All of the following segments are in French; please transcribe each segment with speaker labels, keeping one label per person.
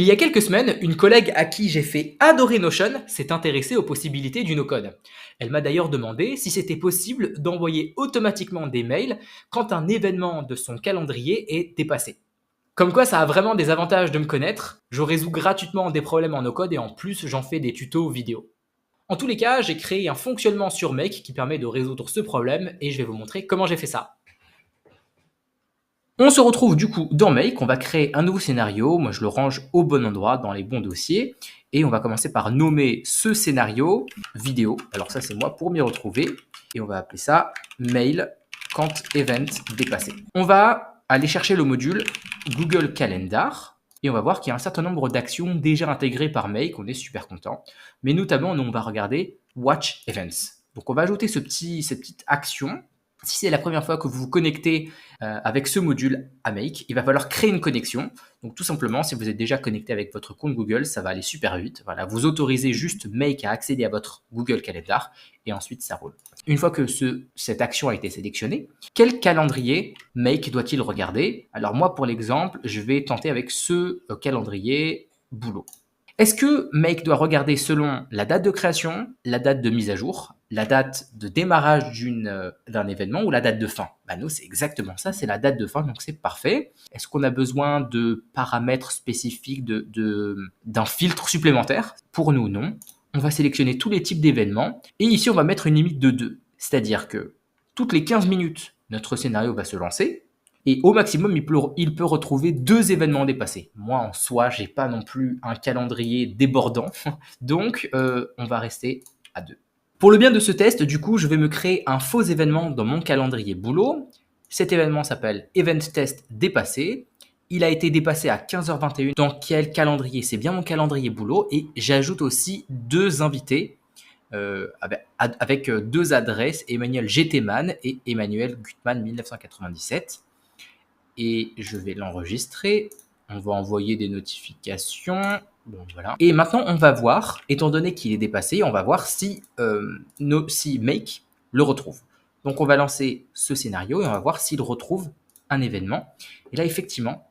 Speaker 1: Il y a quelques semaines, une collègue à qui j'ai fait adorer Notion s'est intéressée aux possibilités du no-code. Elle m'a d'ailleurs demandé si c'était possible d'envoyer automatiquement des mails quand un événement de son calendrier est dépassé. Comme quoi ça a vraiment des avantages de me connaître, je résous gratuitement des problèmes en no-code et en plus j'en fais des tutos vidéo. En tous les cas, j'ai créé un fonctionnement sur Make qui permet de résoudre ce problème et je vais vous montrer comment j'ai fait ça. On se retrouve du coup dans Make, on va créer un nouveau scénario, moi je le range au bon endroit dans les bons dossiers, et on va commencer par nommer ce scénario vidéo, alors ça c'est moi pour m'y retrouver, et on va appeler ça mail quand event dépassé. On va aller chercher le module Google Calendar, et on va voir qu'il y a un certain nombre d'actions déjà intégrées par Make, on est super content, mais notamment on va regarder Watch Events. Donc on va ajouter cette petite action. Si c'est la première fois que vous vous connectez avec ce module à Make, il va falloir créer une connexion. Donc tout simplement, si vous êtes déjà connecté avec votre compte Google, ça va aller super vite. Voilà, vous autorisez juste Make à accéder à votre Google Calendar et ensuite ça roule. Une fois que cette action a été sélectionnée, quel calendrier Make doit-il regarder? Alors moi, pour l'exemple, je vais tenter avec ce calendrier boulot. Est-ce que Make doit regarder selon la date de création, la date de mise à jour, la date de démarrage d'un événement ou la date de fin? Nous, c'est exactement ça, c'est la date de fin, donc c'est parfait. Est-ce qu'on a besoin de paramètres spécifiques, d'un filtre supplémentaire? Pour nous, non. On va sélectionner tous les types d'événements et ici, on va mettre une limite de 2. C'est-à-dire que toutes les 15 minutes, notre scénario va se lancer. Et au maximum, il peut retrouver 2 événements dépassés. Moi, en soi, j'ai pas non plus un calendrier débordant. Donc, on va rester à 2. Pour le bien de ce test, du coup, je vais me créer un faux événement dans mon calendrier boulot. Cet événement s'appelle Event Test dépassé. Il a été dépassé à 15h21. Dans quel calendrier? C'est bien mon calendrier boulot. Et j'ajoute aussi 2 invités avec 2 adresses, Emmanuel Gteman et Emmanuel Gutmann 1997. Et je vais l'enregistrer. On va envoyer des notifications. Bon, voilà. Et maintenant, on va voir, étant donné qu'il est dépassé, on va voir si Make le retrouve. Donc, on va lancer ce scénario et on va voir s'il retrouve un événement. Et là, effectivement,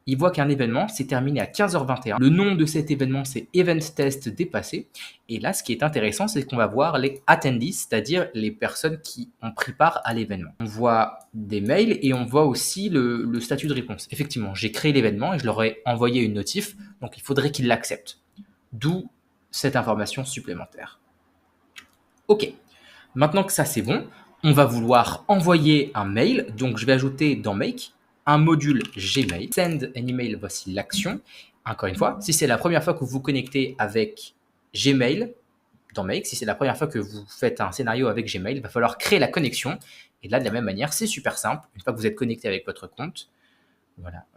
Speaker 1: il voit qu'un événement s'est terminé à 15h21. Le nom de cet événement, c'est Event Test dépassé. Et là, ce qui est intéressant, c'est qu'on va voir les attendees, c'est-à-dire les personnes qui ont pris part à l'événement. On voit des mails et on voit aussi le statut de réponse. Effectivement, j'ai créé l'événement et je leur ai envoyé une notif, donc il faudrait qu'ils l'acceptent. D'où cette information supplémentaire. Ok, maintenant que ça c'est bon, on va vouloir envoyer un mail, donc je vais ajouter dans Make un module Gmail. Send an email, voici l'action. Encore une fois, si c'est la première fois que vous vous connectez avec Gmail dans Make, si c'est la première fois que vous faites un scénario avec Gmail, il va falloir créer la connexion. Et là, de la même manière, c'est super simple. Une fois que vous êtes connecté avec votre compte, voilà.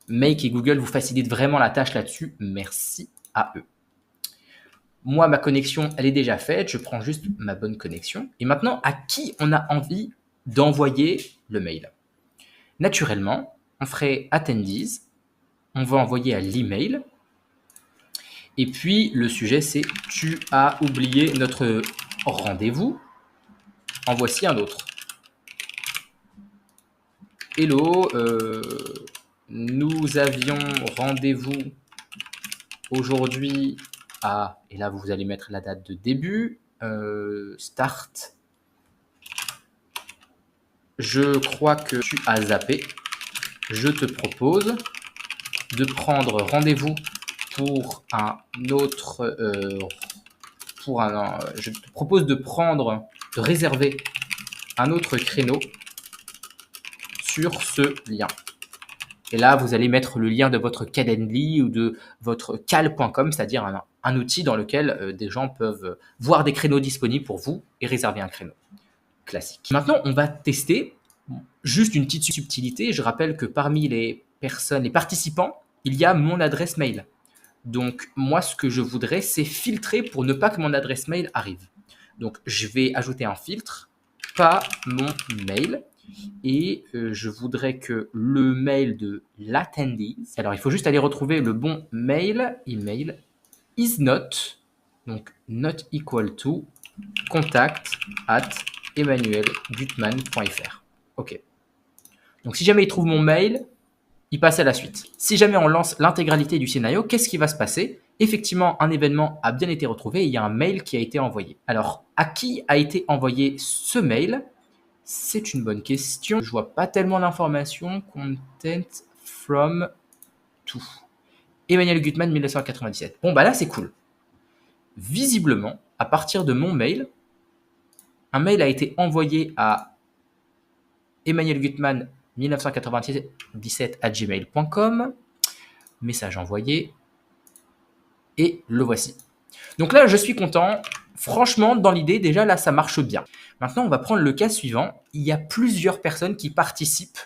Speaker 1: Make et Google vous facilitent vraiment la tâche là-dessus. Merci à eux. Moi, ma connexion, elle est déjà faite. Je prends juste ma bonne connexion. Et maintenant, à qui on a envie d'envoyer le mail? Naturellement, on ferait attendees. On va envoyer à l'email. Et puis, le sujet, c'est « Tu as oublié notre rendez-vous. En voici un autre. Hello, nous avions rendez-vous aujourd'hui à… » Et là, vous allez mettre la date de début. Start. Je crois que tu as zappé. Je te propose de prendre rendez-vous pour un autre… je te propose de réserver un autre créneau sur ce lien. Et là, vous allez mettre le lien de votre Calendly ou de votre cal.com, c'est-à-dire un outil dans lequel des gens peuvent voir des créneaux disponibles pour vous et réserver un créneau. Classique. Maintenant, on va tester juste une petite subtilité. Je rappelle que parmi les participants, il y a mon adresse mail. Donc, moi, ce que je voudrais, c'est filtrer pour ne pas que mon adresse mail arrive. Donc, je vais ajouter un filtre, pas mon mail. Et je voudrais que le mail de l'attendees, alors il faut juste aller retrouver le bon mail, email, is not, donc not equal to, contact@emmanuelgutmann.fr. Ok. Donc si jamais il trouve mon mail, il passe à la suite. Si jamais on lance l'intégralité du scénario, qu'est-ce qui va se passer? Effectivement, un événement a bien été retrouvé et il y a un mail qui a été envoyé. Alors, à qui a été envoyé ce mail? C'est une bonne question. Je vois pas tellement d'informations. Content from to. Emmanuel Gutmann, 1997. Bon, bah là, c'est cool. Visiblement, à partir de mon mail, un mail a été envoyé à Emmanuel Gutmann, 1997@gmail.com. Message envoyé. Et le voici. Donc là, je suis content. Franchement, dans l'idée, déjà, là, ça marche bien. Maintenant, on va prendre le cas suivant. Il y a plusieurs personnes qui participent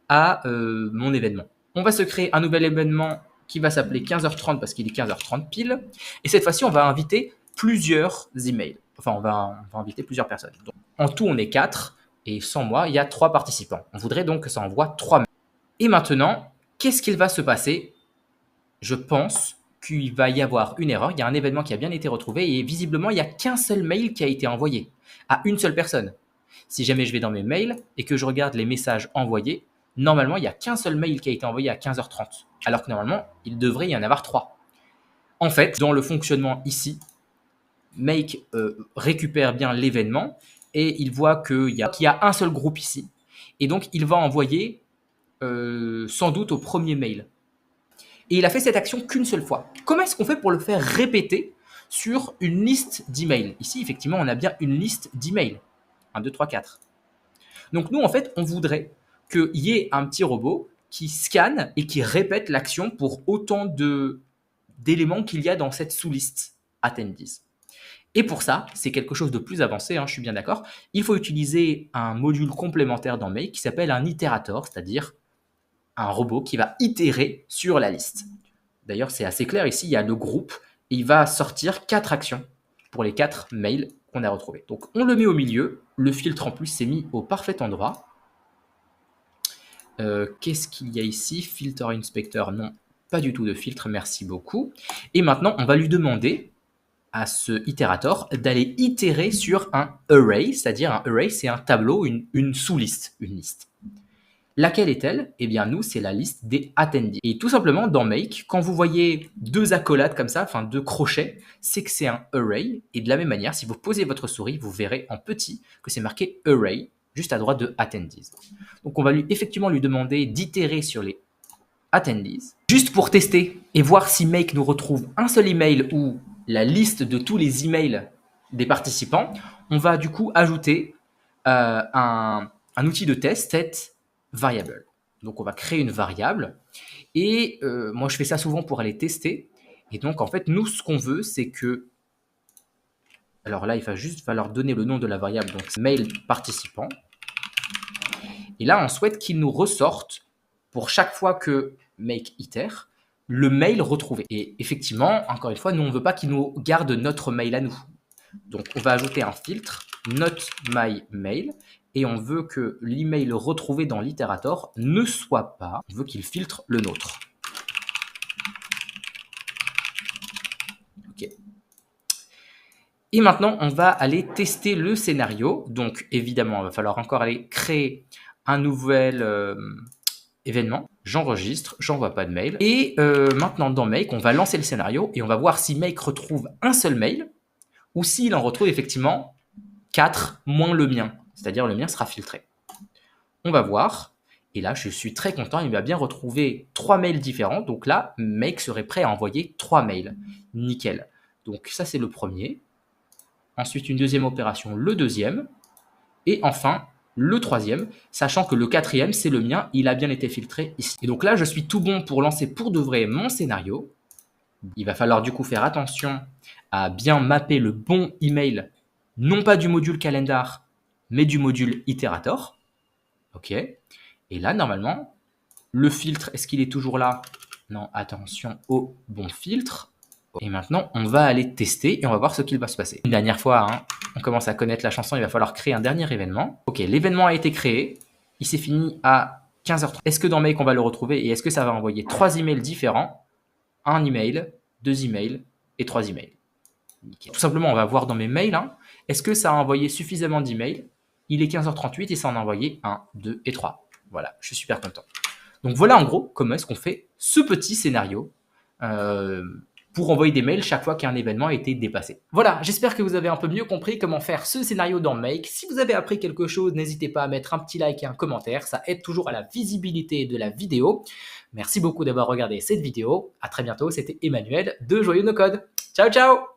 Speaker 1: à mon événement. On va se créer un nouvel événement qui va s'appeler 15h30 parce qu'il est 15h30 pile. Et cette fois-ci, on va inviter plusieurs emails. Enfin, on va inviter plusieurs personnes. Donc, en tout, on est 4. Et sans moi, il y a 3 participants. On voudrait donc que ça envoie 3 mails. Et maintenant, qu'est-ce qu'il va se passer? Je pense qu'il va y avoir une erreur. Il y a un événement qui a bien été retrouvé et visiblement, il n'y a qu'un seul mail qui a été envoyé à une seule personne. Si jamais je vais dans mes mails et que je regarde les messages envoyés, normalement, il n'y a qu'un seul mail qui a été envoyé à 15h30. Alors que normalement, il devrait y en avoir 3. En fait, dans le fonctionnement ici, Make récupère bien l'événement et il voit qu'il y a un seul groupe ici. Et donc, il va envoyer sans doute au premier mail. Et il a fait cette action qu'une seule fois. Comment est-ce qu'on fait pour le faire répéter sur une liste d'emails? Ici, effectivement, on a bien une liste d'emails. 1, 2, 3, 4. Donc nous, en fait, on voudrait qu'il y ait un petit robot qui scanne et qui répète l'action pour autant d'éléments qu'il y a dans cette sous-liste attendees. Et pour ça, c'est quelque chose de plus avancé, je suis bien d'accord. Il faut utiliser un module complémentaire dans Make qui s'appelle un itérator, c'est-à-dire un robot qui va itérer sur la liste. D'ailleurs, c'est assez clair ici, il y a le groupe et il va sortir 4 actions pour les 4 mails qu'on a retrouvés. Donc, on le met au milieu. Le filtre, en plus, s'est mis au parfait endroit. Qu'est-ce qu'il y a ici? Filter Inspector, non, pas du tout de filtre, merci beaucoup. Et maintenant, on va lui demander à ce itérator d'aller itérer sur un array, c'est-à-dire un array, c'est un tableau, une sous-liste, une liste. Laquelle est-elle? Eh bien, nous, c'est la liste des attendees. Et tout simplement, dans Make, quand vous voyez 2 accolades comme ça, enfin 2 crochets, c'est que c'est un array. Et de la même manière, si vous posez votre souris, vous verrez en petit que c'est marqué array, juste à droite de attendees. Donc, on va effectivement lui demander d'itérer sur les attendees, juste pour tester et voir si Make nous retrouve un seul email ou la liste de tous les emails des participants. On va du coup ajouter un outil de test, set variable. Donc, on va créer une variable. Et moi, je fais ça souvent pour aller tester. Et donc, en fait, nous, ce qu'on veut, c'est que... Alors là, il va juste falloir donner le nom de la variable. Donc, mail participant. Et là, on souhaite qu'il nous ressorte, pour chaque fois que make itère, le mail retrouvé. Et effectivement, encore une fois, nous, on ne veut pas qu'il nous garde notre mail à nous. Donc, on va ajouter un filtre, not my mail. Et on veut que l'email retrouvé dans l'itérator ne soit pas, on veut qu'il filtre le nôtre. Ok. Et maintenant, on va aller tester le scénario. Donc, évidemment, il va falloir encore aller créer un nouvel événement. J'enregistre, j'envoie pas de mail. Et maintenant, dans Make, on va lancer le scénario et on va voir si Make retrouve un seul mail ou s'il en retrouve effectivement 4 moins le mien. C'est-à-dire le mien sera filtré. On va voir. Et là, je suis très content. Il va bien retrouver 3 mails différents. Donc là, Make serait prêt à envoyer 3 mails. Nickel. Donc ça, c'est le premier. Ensuite, une deuxième opération, le deuxième. Et enfin, le troisième, sachant que le quatrième, c'est le mien. Il a bien été filtré ici. Et donc là, je suis tout bon pour lancer pour de vrai mon scénario. Il va falloir du coup faire attention à bien mapper le bon email, non pas du module calendar, mais du module itérator. OK. Et là, normalement, le filtre, est-ce qu'il est toujours là? Non, attention au bon filtre. Et maintenant, on va aller tester et on va voir ce qu'il va se passer. Une dernière fois, on commence à connaître la chanson, il va falloir créer un dernier événement. OK, l'événement a été créé. Il s'est fini à 15h30. Est-ce que dans Make, on va le retrouver et est-ce que ça va envoyer 3 emails différents? Un email, 2 emails et 3 emails. Nickel. Tout simplement, on va voir dans mes mails. Est-ce que ça a envoyé suffisamment d'emails? Il est 15h38 et ça en a envoyé 1, 2 et 3. Voilà, je suis super content. Donc voilà en gros comment est-ce qu'on fait ce petit scénario pour envoyer des mails chaque fois qu'un événement a été dépassé. Voilà, j'espère que vous avez un peu mieux compris comment faire ce scénario dans Make. Si vous avez appris quelque chose, n'hésitez pas à mettre un petit like et un commentaire, ça aide toujours à la visibilité de la vidéo. Merci beaucoup d'avoir regardé cette vidéo, à très bientôt, c'était Emmanuel de Joyeux No Code. Ciao ciao!